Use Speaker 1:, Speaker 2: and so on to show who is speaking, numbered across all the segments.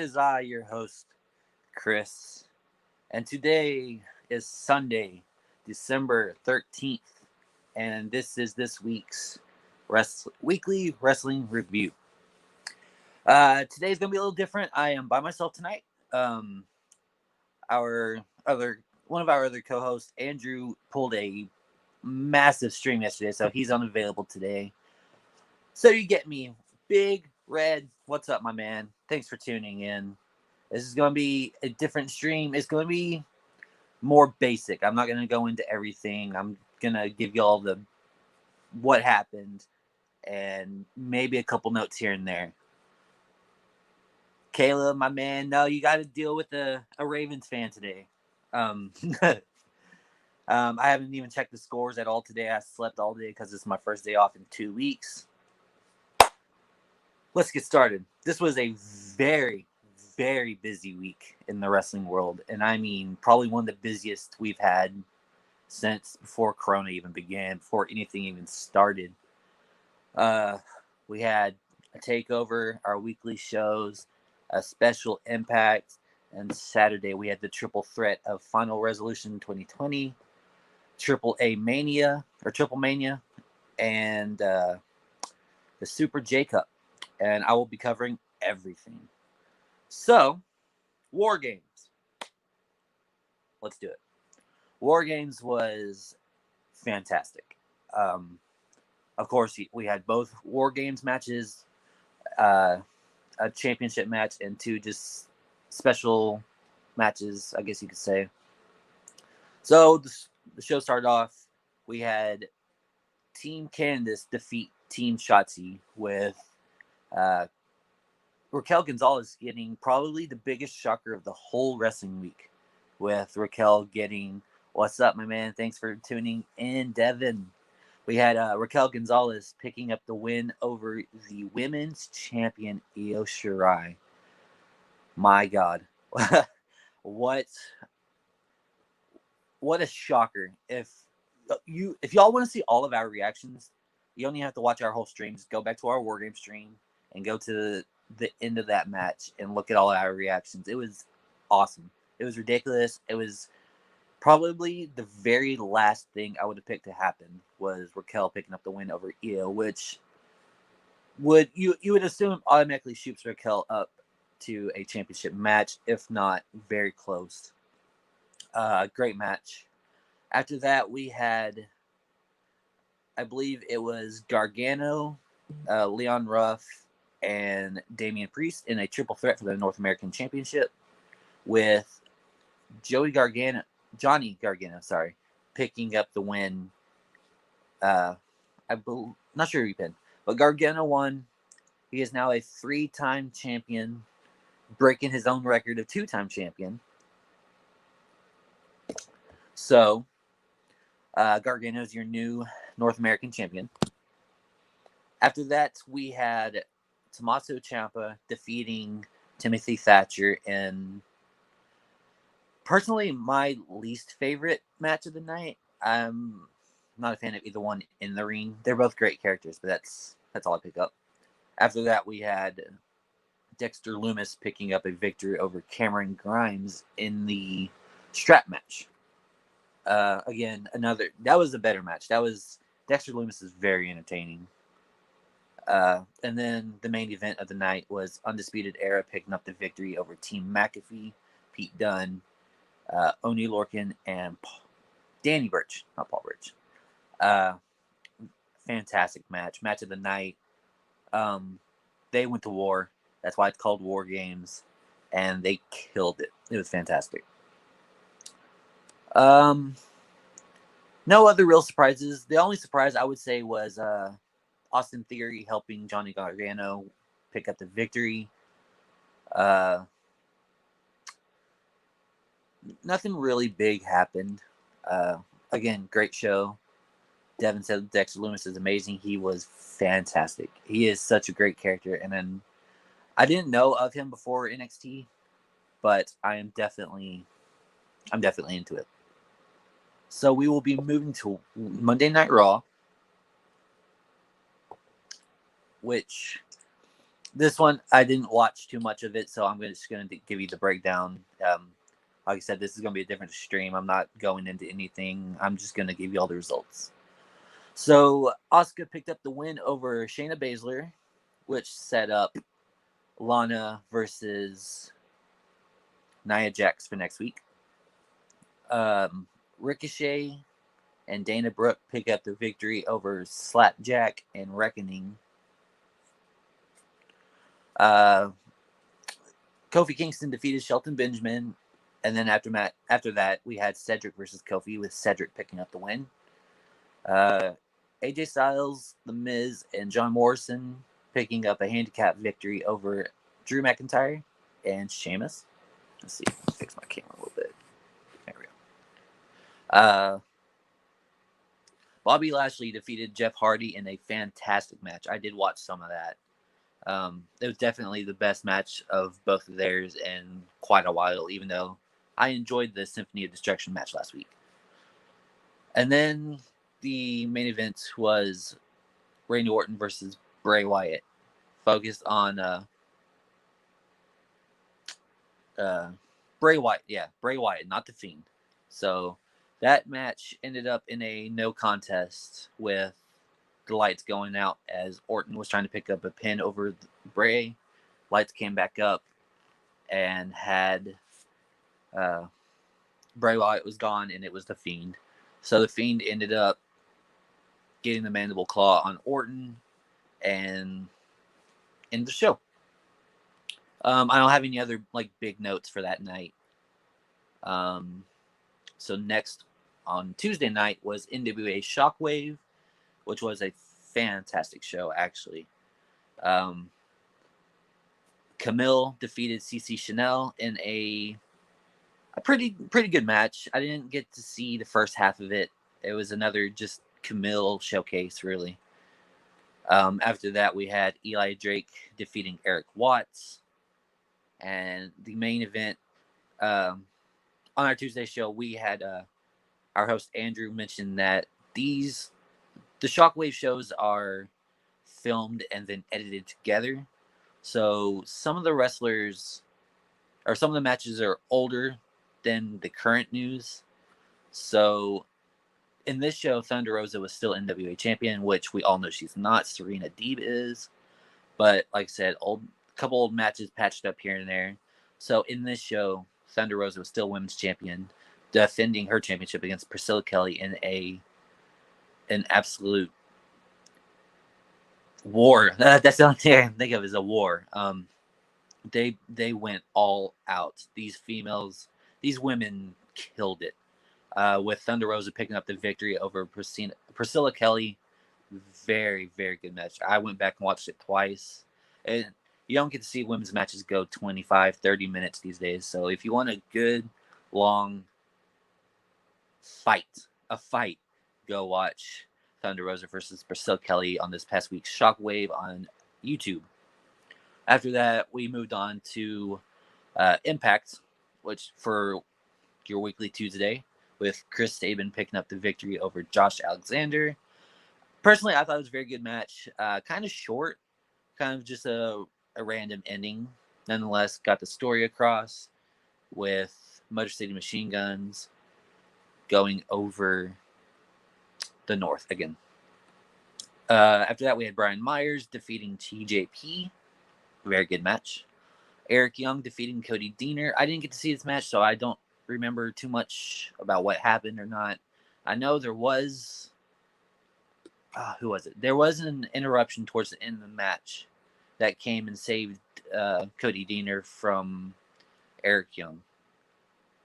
Speaker 1: is I, your host, Chris, and today is Sunday, December 13th, and this is this week's weekly wrestling review. Today's going to be a little different. I am by myself tonight. Um, our other One of our other co-hosts, Andrew, pulled a massive stream yesterday, so he's unavailable today. So you get me, Big Red. What's up, my man? Thanks for tuning in. This is going to be a different stream. It's going to be more basic. I'm not going to go into everything. I'm going to give you all the what happened and maybe a couple notes here and there. Caleb, my man, no, you got to deal with a Ravens fan today. I haven't even checked the scores at all today. I slept all day because it's my first day off in 2 weeks. Let's get started. This was a very, very busy week in the wrestling world. And I mean, probably one of the busiest we've had since before Corona even began, before anything even started. We had a takeover, our weekly shows, a special Impact, and Saturday we had the triple threat of Final Resolution 2020, Triple Mania, and the Super J Cup. And I will be covering everything. So, War Games. Let's do it. War Games was fantastic. Of course, we had both War Games matches, a championship match, and two just special matches, I guess you could say. So, the show started off. We had Team Candice defeat Team Shotzi with Raquel Gonzalez getting probably the biggest shocker of the whole wrestling week, with Raquel getting, what's up, my man? Thanks for tuning in, Devin. We had Raquel Gonzalez picking up the win over the women's champion, Io Shirai. My God. What a shocker. If y'all want to see all of our reactions, you don't even have to watch our whole stream. Just go back to our War Game stream and go to the end of that match and look at all our reactions. It was awesome. It was ridiculous. It was probably the very last thing I would have picked to happen was Raquel picking up the win over Io, which you would assume automatically shoots Raquel up to a championship match, if not very close. Great match. After that, we had, I believe it was Gargano, Leon Ruff, and Damian Priest in a triple threat for the North American Championship, with Johnny Gargano, picking up the win. Not sure who he pinned, but Gargano won. He is now a 3-time champion, breaking his own record of 2-time champion. So, Gargano is your new North American champion. After that, we had Tommaso Ciampa defeating Timothy Thatcher in personally my least favorite match of the night. I'm not a fan of either one in the ring. They're both great characters, but that's all I pick up. After that, we had Dexter Lumis picking up a victory over Cameron Grimes in the strap match. Again, that was a better match. Dexter Lumis is very entertaining. And then the main event of the night was Undisputed Era picking up the victory over Team McAfee, Pete Dunne, Oney Lorcan, and Danny Burch, not Paul Burch. Fantastic match of the night. They went to war. That's why it's called War Games, and they killed it. It was fantastic. No other real surprises. The only surprise I would say was Austin Theory helping Johnny Gargano pick up the victory. Nothing really big happened. Again, great show. Devin said Dexter Lumis is amazing. He was fantastic. He is such a great character. And then I didn't know of him before NXT, but I'm definitely into it. So we will be moving to Monday Night Raw, which This one, I didn't watch too much of it, so I'm just going to give you the breakdown. Like I said, this is going to be a different stream. I'm not going into anything. I'm just going to give you all the results. So, Asuka picked up the win over Shayna Baszler, which set up Lana versus Nia Jax for next week. Ricochet and Dana Brooke pick up the victory over Slapjack and Reckoning. Kofi Kingston defeated Shelton Benjamin, and then after that, we had Cedric versus Kofi, with Cedric picking up the win. AJ Styles, The Miz, and John Morrison picking up a handicap victory over Drew McIntyre and Sheamus. Let's see, fix my camera a little bit. There we go. Bobby Lashley defeated Jeff Hardy in a fantastic match. I did watch some of that. It was definitely the best match of both of theirs in quite a while, even though I enjoyed the Symphony of Destruction match last week. And then the main event was Randy Orton versus Bray Wyatt, focused on Bray Wyatt. Yeah, Bray Wyatt, not the Fiend. So that match ended up in a no contest, with the lights going out as Orton was trying to pick up a pin over Bray. Lights came back up and had Bray Wyatt was gone, and it was the Fiend. So the Fiend ended up getting the mandible claw on Orton and end the show. I don't have any other big notes for that night. So next on Tuesday night was NWA Shockwave, which was a fantastic show, actually. Camille defeated CC Chanel in a pretty good match. I didn't get to see the first half of it. It was another just Camille showcase, really. After that, we had Eli Drake defeating Eric Watts. And the main event, on our Tuesday show, we had our host Andrew mention that the Shockwave shows are filmed and then edited together. So some of the wrestlers, or some of the matches, are older than the current news. So in this show, Thunder Rosa was still NWA champion, which we all know she's not. Serena Deeb is. But like I said, couple old matches patched up here and there. So in this show, Thunder Rosa was still women's champion, defending her championship against Priscilla Kelly in an absolute war. That's the only thing I can think of, is a war. They went all out. These women killed it. With Thunder Rosa picking up the victory over Priscilla Kelly. Very, very good match. I went back and watched it twice. And you don't get to see women's matches go 25, 30 minutes these days. So if you want a good, long fight, go watch Thunder Rosa versus Priscilla Kelly on this past week's Shockwave on YouTube. After that, we moved on to Impact, which for your weekly Tuesday, with Chris Sabin picking up the victory over Josh Alexander. Personally, I thought it was a very good match. Kind of short, kind of just a random ending. Nonetheless, got the story across, with Motor City Machine Guns going over the North again. After that, we had Brian Myers defeating TJP. Very good match. Eric Young defeating Cody Deaner. I didn't get to see this match, so I don't remember too much about what happened or not. I know there was... who was it? There was an interruption towards the end of the match that came and saved Cody Deaner from Eric Young.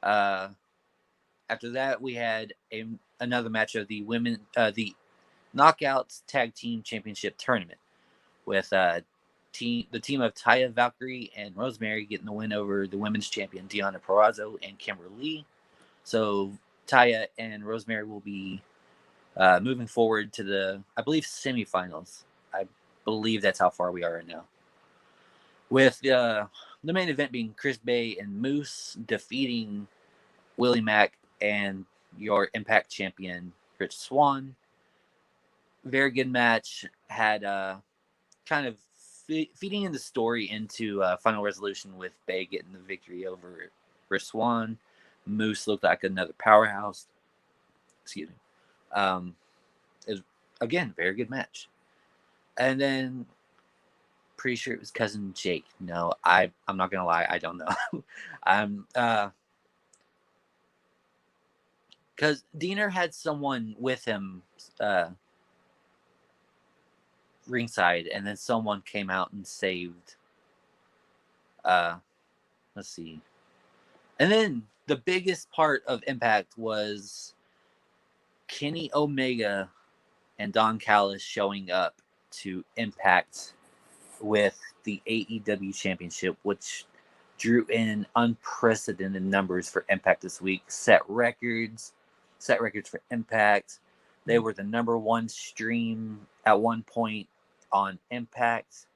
Speaker 1: After that, we had another match of the the Knockouts Tag Team Championship Tournament, with the team of Taya Valkyrie and Rosemary getting the win over the women's champion Deonna Purrazzo and Kimberly. So Taya and Rosemary will be moving forward to the, I believe, semifinals. I believe that's how far we are right now. With the main event being Chris Bay and Moose defeating Willie Mack and your Impact champion Rich Swann. Very good match. Had kind of feeding in the story into Final Resolution with Bay getting the victory over Swan. Moose looked like another powerhouse. Excuse me. It was, again, very good match. And then, pretty sure it was cousin Jake. No, I'm not gonna lie, I don't know. Because Diener had someone with him ringside, and then someone came out and saved. Let's see. And then the biggest part of Impact was Kenny Omega and Don Callis showing up to Impact with the AEW Championship, which drew in unprecedented numbers for Impact this week. Set records for Impact. They were the #1 stream at one point on Impact.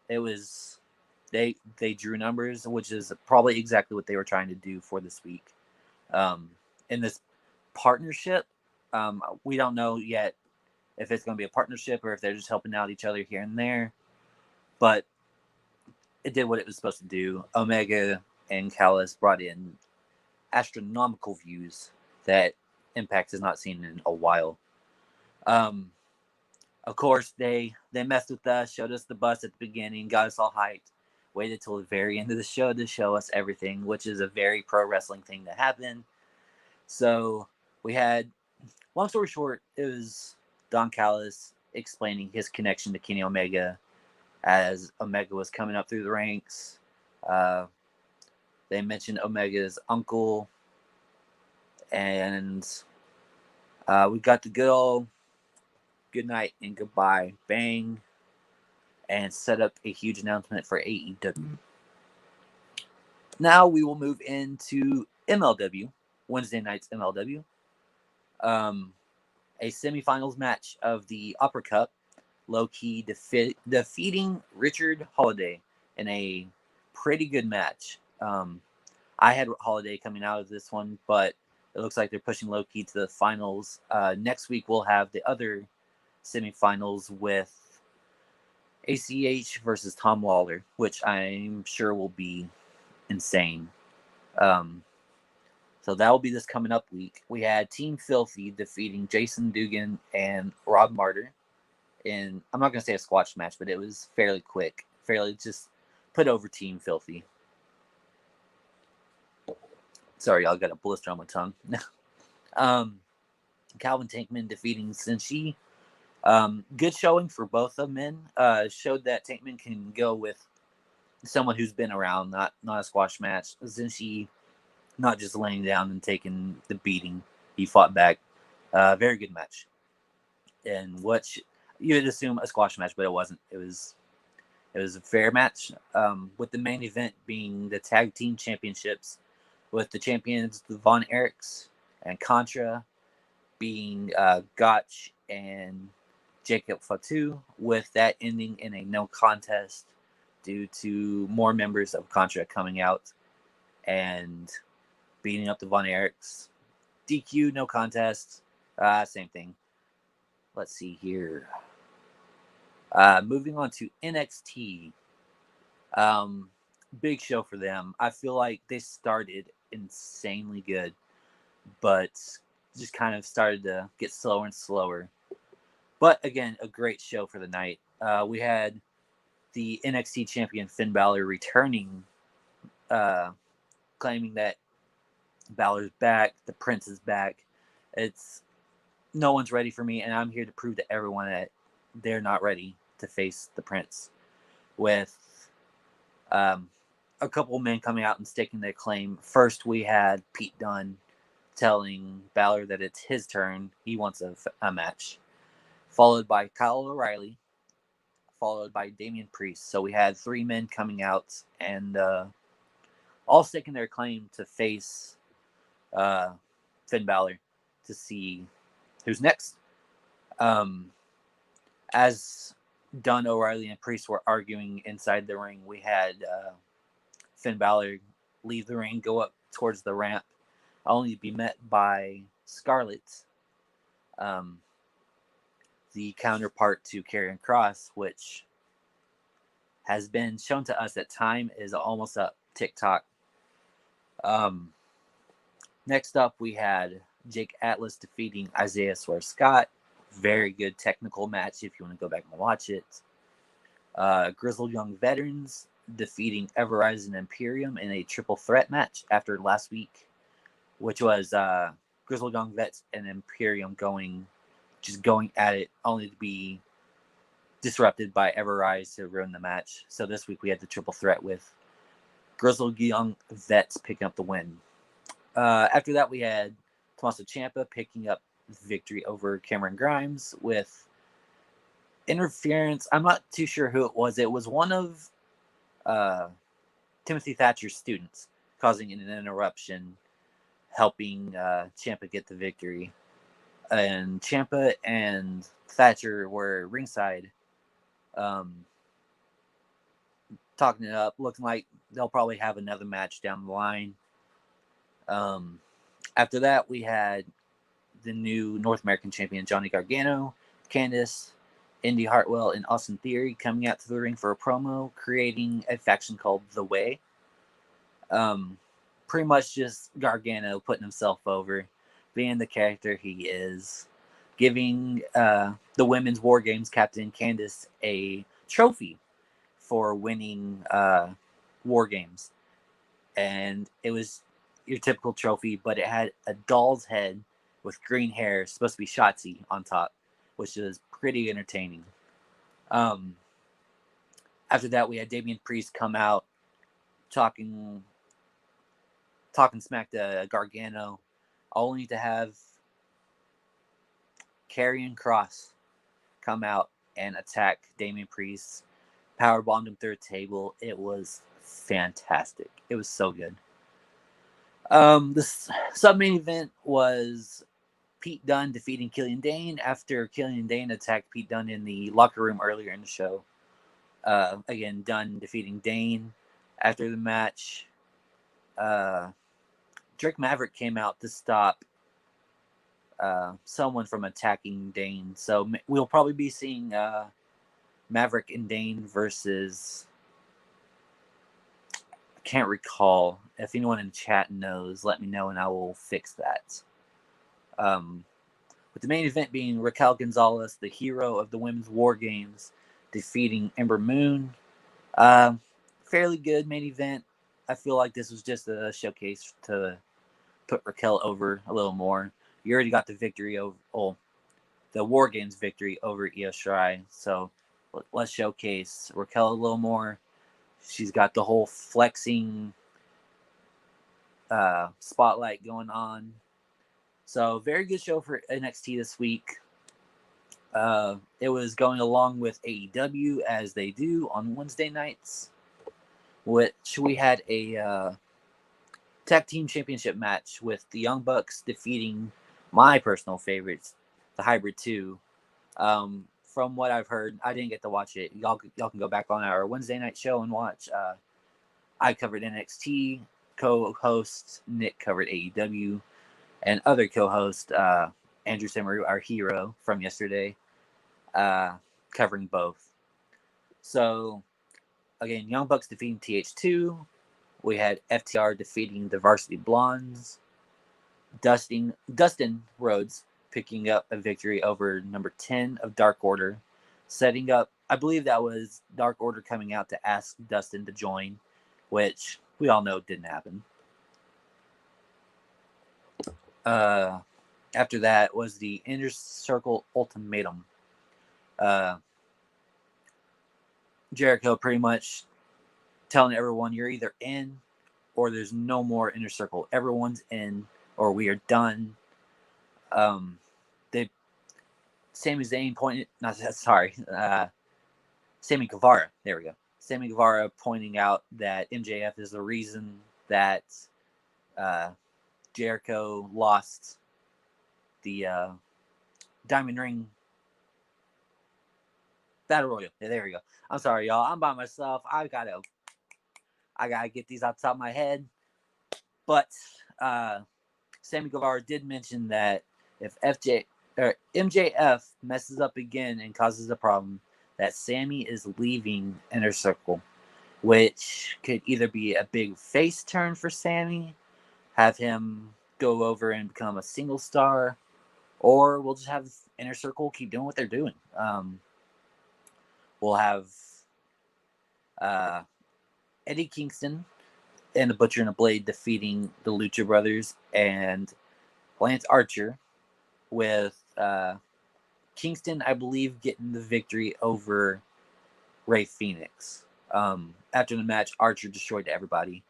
Speaker 1: It was they drew numbers, which is probably exactly what they were trying to do for this week. In this partnership, we don't know yet if it's going to be a partnership or if they're just helping out each other here and there. But it did what it was supposed to do. Omega and Callis brought in astronomical views that Impact has not seen in a while. Of course, they messed with us, showed us the bus at the beginning, got us all hyped, waited till the very end of the show to show us everything, which is a very pro wrestling thing to happen. So we had, long story short, it was Don Callis explaining his connection to Kenny Omega as Omega was coming up through the ranks. They mentioned Omega's uncle, and we got the good old good night and goodbye bang, and set up a huge announcement for AEW. Now we will move into MLW, Wednesday night's MLW. A semifinals match of the Opera Cup. Low Key defeating Richard Holiday in a pretty good match. I had Holiday coming out of this one, but it looks like they're pushing Low Key to the finals. Next week we'll have the other semifinals with ACH versus Tom Lawler, which I'm sure will be insane. So that will be this coming up week. We had Team Filthy defeating Jason Dugan and Rob Martyr in, I'm not going to say a squash match, but it was fairly quick. Fairly just put over Team Filthy. Sorry, y'all, got a blister on my tongue. Calvin Tankman defeating Senshi. Good showing for both of men. Showed that Tankman can go with someone who's been around, not a squash match. Senshi not just laying down and taking the beating. He fought back. Very good match. And what you'd assume a squash match, but it wasn't. It was a fair match. With the main event being the tag team championships, with the champions the Von Erichs and Contra being Gotch and Jacob Fatu, with that ending in a no contest due to more members of Contra coming out and beating up the Von Erichs. DQ, no contest. Same thing. Let's see here. Moving on to NXT. Big show for them. I feel like they started insanely good, but just kind of started to get slower and slower. But again, a great show for the night. We had the NXT champion Finn Balor returning, claiming that Balor's back, the Prince is back. It's no one's ready for me, and I'm here to prove to everyone that they're not ready to face the Prince. With a couple men coming out and staking their claim. First, we had Pete Dunne telling Balor that it's his turn. He wants a match. Followed by Kyle O'Reilly. Followed by Damian Priest. So we had 3 men coming out and all staking their claim to face Finn Balor to see who's next. As Dunne, O'Reilly, and Priest were arguing inside the ring, we had Finn Balor leave the ring, go up towards the ramp, only to be met by Scarlett, the counterpart to Karrion Kross, which has been shown to us that time is almost up. TikTok. Um, Next up, we had Jake Atlas defeating Isaiah Swerve Scott. Very good technical match if you want to go back and watch it. Grizzled Young Veterans defeating Everrise and Imperium in a triple threat match after last week, which was Grizzled Young Vets and Imperium going at it, only to be disrupted by Everrise to ruin the match. So this week we had the triple threat with Grizzled Young Vets picking up the win. After that, we had Tommaso Ciampa picking up victory over Cameron Grimes with interference. I'm not too sure who it was. It was one of Timothy Thatcher's students causing an interruption, helping Ciampa get the victory. And Ciampa and Thatcher were ringside, talking it up, looking like they'll probably have another match down the line. After that, we had the new North American champion Johnny Gargano, Candice, Indy Hartwell, and Austin Theory coming out to the ring for a promo, creating a faction called The Way. Pretty much just Gargano putting himself over, being the character he is, giving the Women's War Games captain Candice a trophy for winning War Games. And it was your typical trophy, but it had a doll's head with green hair, supposed to be Shotzi on top, which is pretty entertaining. After that, we had Damian Priest come out talking smack to Gargano, only to have Karrion Kross come out and attack Damian Priest, powerbombed him through a table. It was fantastic. It was so good. The sub-main event was Pete Dunne defeating Killian Dane after Killian Dane attacked Pete Dunne in the locker room earlier in the show. Again, Dunne defeating Dane. After the match, Drake Maverick came out to stop someone from attacking Dane. So we'll probably be seeing Maverick and Dane versus... I can't recall. If anyone in the chat knows, let me know and I will fix that. With the main event being Raquel Gonzalez, the hero of the Women's War Games, defeating Ember Moon. Fairly good main event. I feel like this was just a showcase to put Raquel over a little more. You already got the victory over the War Games victory over Io Shirai, so let's showcase Raquel a little more. She's got the whole flexing spotlight going on. So very good show for NXT this week. It was going along with AEW as they do on Wednesday nights, which we had a tag team championship match with the Young Bucks defeating my personal favorites, the Hybrid 2. From what I've heard, I didn't get to watch it. Y'all can go back on our Wednesday night show and watch. I covered NXT. Co-host Nick covered AEW. And other co-host Andrew Samaru, our hero from yesterday, covering both. So, again, Young Bucks defeating TH2. We had FTR defeating the Varsity Blondes. Dustin Rhodes picking up a victory over number 10 of Dark Order, setting up, I believe that was Dark Order coming out to ask Dustin to join, which we all know didn't happen. After that was the Inner Circle Ultimatum. Jericho pretty much telling everyone, you're either in or there's no more Inner Circle. Everyone's in or we are done. Sami Zayn pointed, Sammy Guevara. There we go. Sammy Guevara pointing out that MJF is the reason that Jericho lost the Diamond Ring Battle Royal. Yeah, there we go. I'm sorry, y'all. I'm by myself. I gotta get these out the top of my head. But Sammy Guevara did mention that if MJF messes up again and causes a problem, that Sammy is leaving Inner Circle, which could either be a big face turn for Sammy, have him go over and become a single star, or we'll just have Inner Circle keep doing what they're doing. We'll have uh, Eddie Kingston and the Butcher and the Blade defeating the Lucha Brothers and Lance Archer, with Kingston, I believe, getting the victory over Ray Phoenix. After the match, Archer destroyed everybody.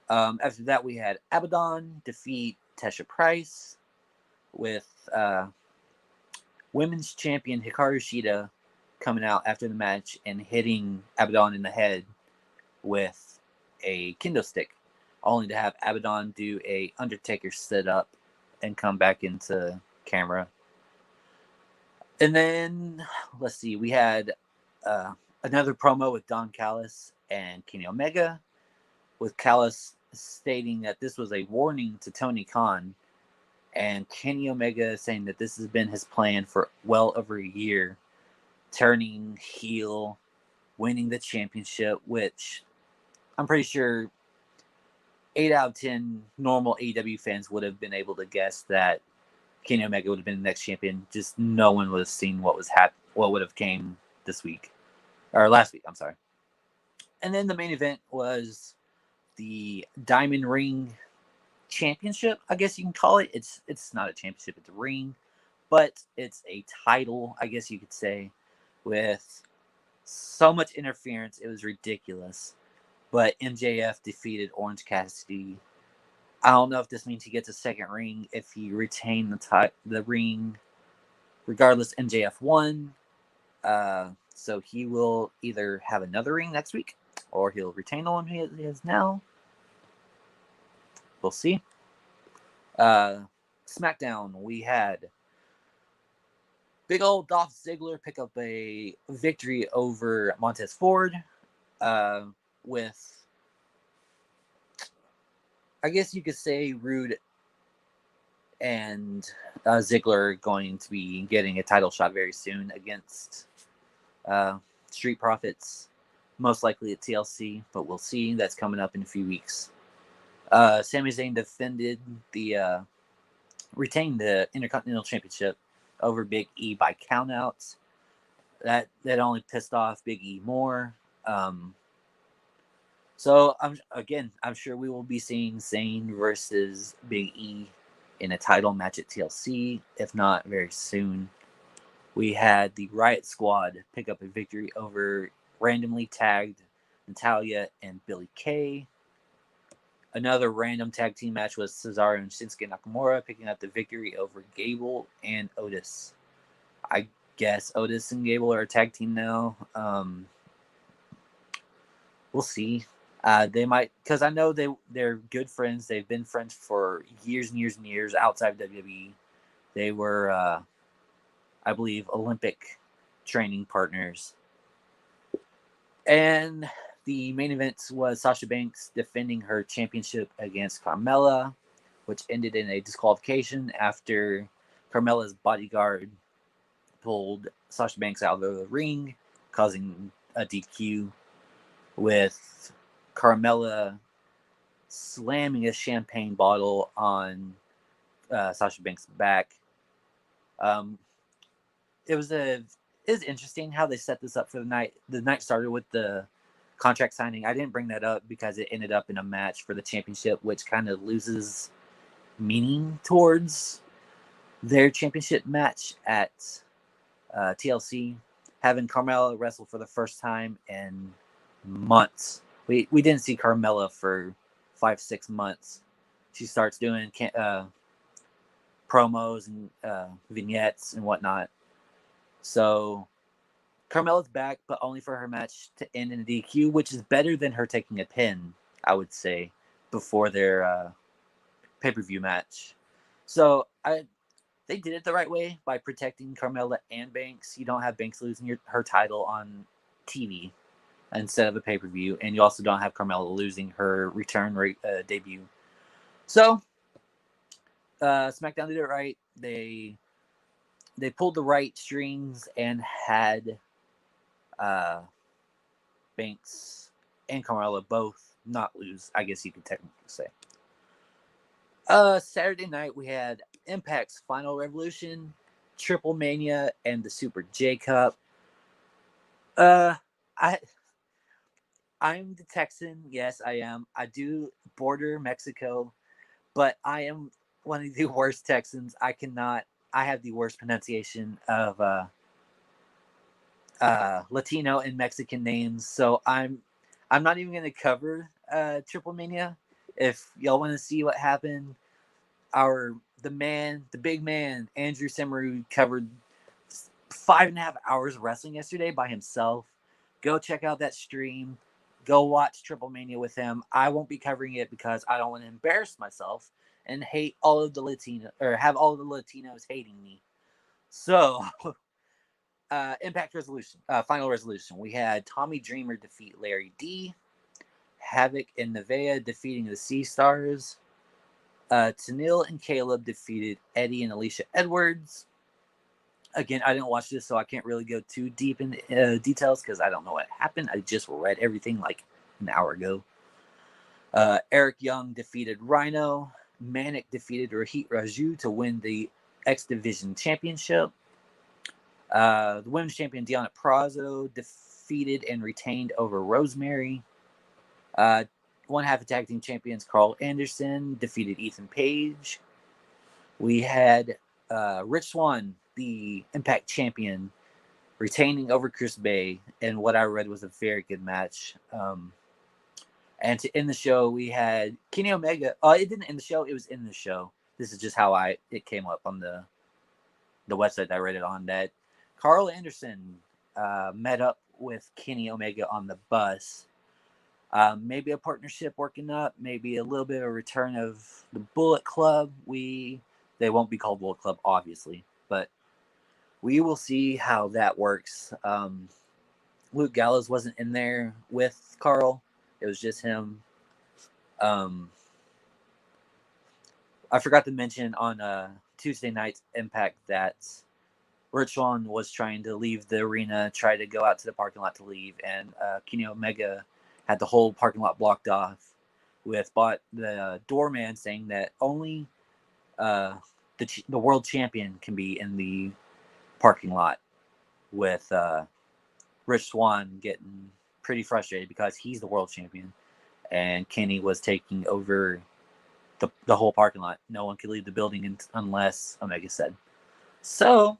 Speaker 1: After that, we had Abaddon defeat Tesha Price, with women's champion Hikaru Shida coming out after the match and hitting Abaddon in the head with a kendo stick, only to have Abaddon do a Undertaker sit up and come back into camera. And then, let's see, we had another promo with Don Callis and Kenny Omega, with Callis stating that this was a warning to Tony Khan, and Kenny Omega saying that this has been his plan for well over a year, turning heel, winning the championship, which I'm pretty sure 8 out of 10 normal AEW fans would have been able to guess that Kenny Omega would have been the next champion. Just no one would have seen what would have came this week, or last week. I'm sorry. And then the main event was the Diamond Ring Championship, I guess you can call it. It's not a championship, it's a ring, but it's a title, I guess you could say, with so much interference, it was ridiculous. But MJF defeated Orange Cassidy. I don't know if this means he gets a second ring if he retained the ring. Regardless, MJF won. So he will either have another ring next week, or he'll retain the one he has now. We'll see. SmackDown, we had big old Dolph Ziggler pick up a victory over Montez Ford, with, I guess you could say, Rude and Ziggler going to be getting a title shot very soon against Street Profits, most likely at TLC, but we'll see. That's coming up in a few weeks. Sami Zayn retained the Intercontinental Championship over Big E by countouts. That only pissed off Big E more. So I'm sure we will be seeing Zayn versus Big E in a title match at TLC, if not very soon. We had the Riot Squad pick up a victory over randomly tagged Natalya and Billie Kay. Another random tag team match was Cesaro and Shinsuke Nakamura picking up the victory over Gable and Otis. I guess Otis and Gable are a tag team now. We'll see. They might, because I know they're good friends. They've been friends for years and years and years outside of WWE. They were, I believe, Olympic training partners. And the main event was Sasha Banks defending her championship against Carmella, which ended in a disqualification after Carmella's bodyguard pulled Sasha Banks out of the ring, causing a DQ, with Carmella slamming a champagne bottle on Sasha Banks' back. It was interesting how they set this up for the night. The night started with the contract signing. I didn't bring that up because it ended up in a match for the championship, which kind of loses meaning towards their championship match at TLC. Having Carmella wrestle for the first time in months. We didn't see Carmella for 5-6 months. She starts doing promos and vignettes and whatnot. So Carmella's back, but only for her match to end in a DQ, which is better than her taking a pin, I would say, before their pay-per-view match. So they did it the right way by protecting Carmella and Banks. You don't have Banks losing her title on TV instead of a pay-per-view, and you also don't have Carmella losing her return debut. So SmackDown did it right. They pulled the right strings and had Uh, Banks and Carmelo both not lose, I guess you could technically say. Saturday night we had Impact's Final Revolution, Triple Mania, and the Super J Cup. Uh, I I'm the Texan. Yes, I am. I do border Mexico, but I am one of the worst Texans. I cannot. I have the worst pronunciation of Latino and Mexican names, so I'm not even going to cover Triple Mania. If y'all want to see what happened, the big man, Andrew Samaru covered 5.5 hours of wrestling yesterday by himself. Go check out that stream. Go watch Triple Mania with him. I won't be covering it because I don't want to embarrass myself and hate all of the Latino or have all of the Latinos hating me. So, Impact Resolution, Final Resolution. We had Tommy Dreamer defeat Larry D. Havoc and Nevaeh defeating the Sea Stars. Tennille and Caleb defeated Eddie and Alicia Edwards. Again, I didn't watch this, so I can't really go too deep in details because I don't know what happened. I just read everything like an hour ago. Eric Young defeated Rhino. Manic defeated Rohit Raju to win the X Division Championship. The women's champion Deonna Purrazzo defeated and retained over Rosemary. One half of tag team champions Carl Anderson defeated Ethan Page. We had Rich Swann, the Impact champion, retaining over Chris Bay, and what I read was a very good match. And to end the show, we had Kenny Omega. It didn't end the show; it was in the show. This is just how it came up on the website that I read it on. That Carl Anderson met up with Kenny Omega on the bus. Maybe a partnership working up, maybe a little bit of a return of the Bullet Club. They won't be called Bullet Club, obviously, but we will see how that works. Luke Gallows wasn't in there with Carl. It was just him. I forgot to mention on Tuesday night's Impact that Rich Swann was trying to leave the arena, try to go out to the parking lot to leave, and Kenny Omega had the whole parking lot blocked off with the doorman saying that only the world champion can be in the parking lot, with Rich Swann getting pretty frustrated because he's the world champion and Kenny was taking over the whole parking lot. No one could leave the building unless Omega said. So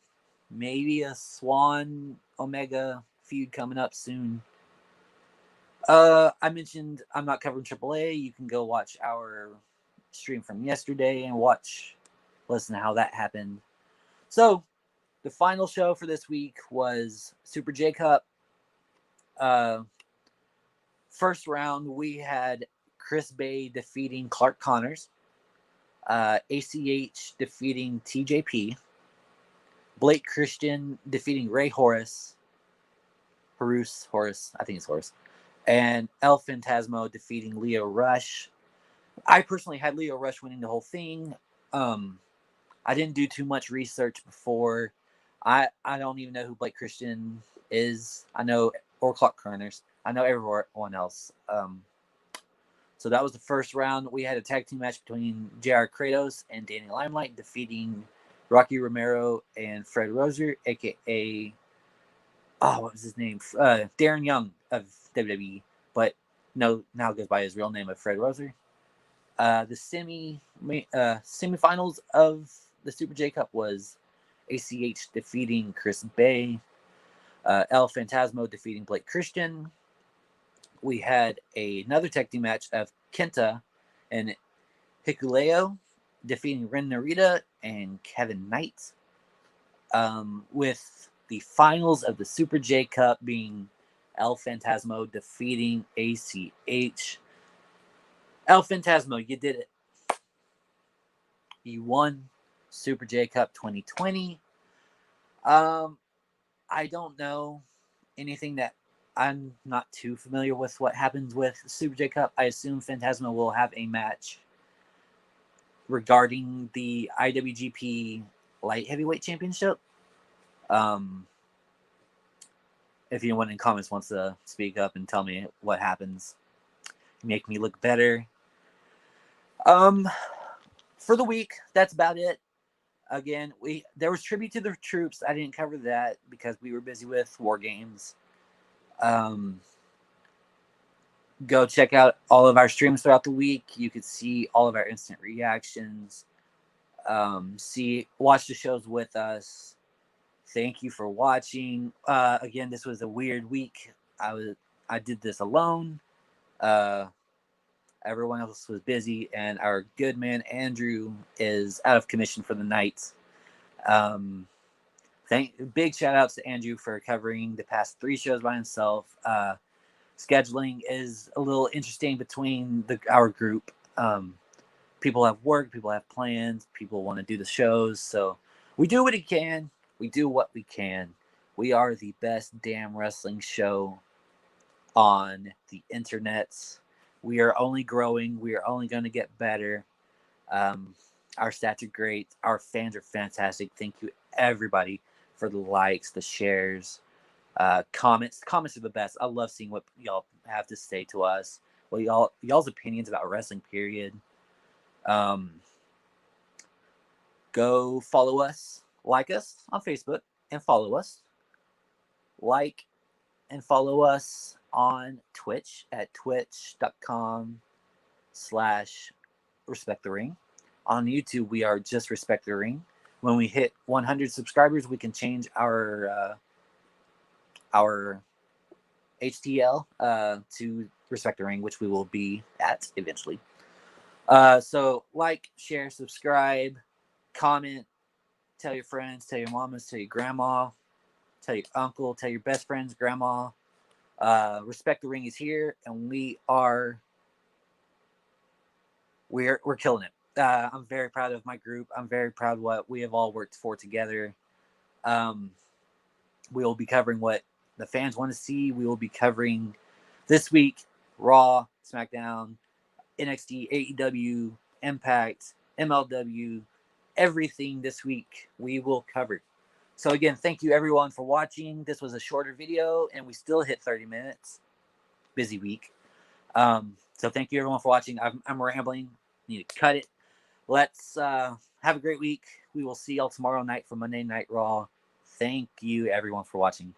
Speaker 1: maybe a Swann Omega feud coming up soon. I mentioned I'm not covering AAA. You can go watch our stream from yesterday and listen to how that happened. So the final show for this week was Super J Cup. First round, we had Chris Bay defeating Clark Connors. ACH defeating TJP. Blake Christian defeating Ray Horace. Horace, I think it's Horace. And El Phantasmo defeating Leo Rush. I personally had Leo Rush winning the whole thing. I didn't do too much research before. I don't even know who Blake Christian is. I know, or Clark Connors. I know everyone else. So that was the first round. We had a tag team match between JR Kratos and Danny Limelight, defeating Rocky Romero and Fred Roser, a.k.a. what was his name? Darren Young of WWE, but no, now goes by his real name of Fred Roser. The semifinals of the Super J Cup was ACH defeating Chris Bay, El Phantasmo defeating Blake Christian. We had another tag team match of Kenta and Hikuleo defeating Ren Narita and Kevin Knight. With the finals of the Super J Cup being El Phantasmo defeating ACH. El Phantasmo, you did it. You won Super J Cup 2020. I don't know anything that I'm not too familiar with what happens with Super J Cup. I assume Phantasmo will have a match regarding the IWGP Light Heavyweight Championship. if anyone in comments wants to speak up and tell me what happens, make me look better. For the week, that's about it. Again, there was tribute to the troops. I didn't cover that because we were busy with war games. Go check out all of our streams throughout the week. You could see all of our instant reactions. Watch the shows with us. Thank you for watching. Again, this was a weird week. I did this alone. Everyone else was busy, and our good man Andrew is out of commission for the night. Big shout outs to Andrew for covering the past 3 shows by himself. Scheduling is a little interesting between our group. People have work, people have plans, people want to do the shows, so we do what we can. We do what we can. We are the best damn wrestling show on the internet. We are only growing. We are only going to get better. Our stats are great. Our fans are fantastic. Thank you, everybody, for the likes, the shares, comments. Comments are the best. I love seeing what y'all have to say to us. Well, y'all's opinions about wrestling. Period. Go follow us, like us on Facebook, and follow us. Like and follow us on Twitch at twitch.com/respectthering. On YouTube, we are just Respect the Ring. When we hit 100 subscribers, we can change our HTL to Respect the Ring, which we will be at eventually. So like, share, subscribe, comment, tell your friends, tell your mamas, tell your grandma, tell your uncle, tell your best friends, grandma. Respect the Ring is here, and we're killing it. I'm very proud of my group. I'm very proud of what we have all worked for together. We will be covering what the fans want to see. We will be covering this week Raw, SmackDown, NXT, AEW, Impact, MLW, everything this week we will cover. So again, thank you everyone for watching. This was a shorter video, and we still hit 30 minutes. Busy week. So thank you everyone for watching. I'm rambling. Need to cut it. Let's have a great week. We will see y'all tomorrow night for Monday Night Raw. Thank you everyone for watching.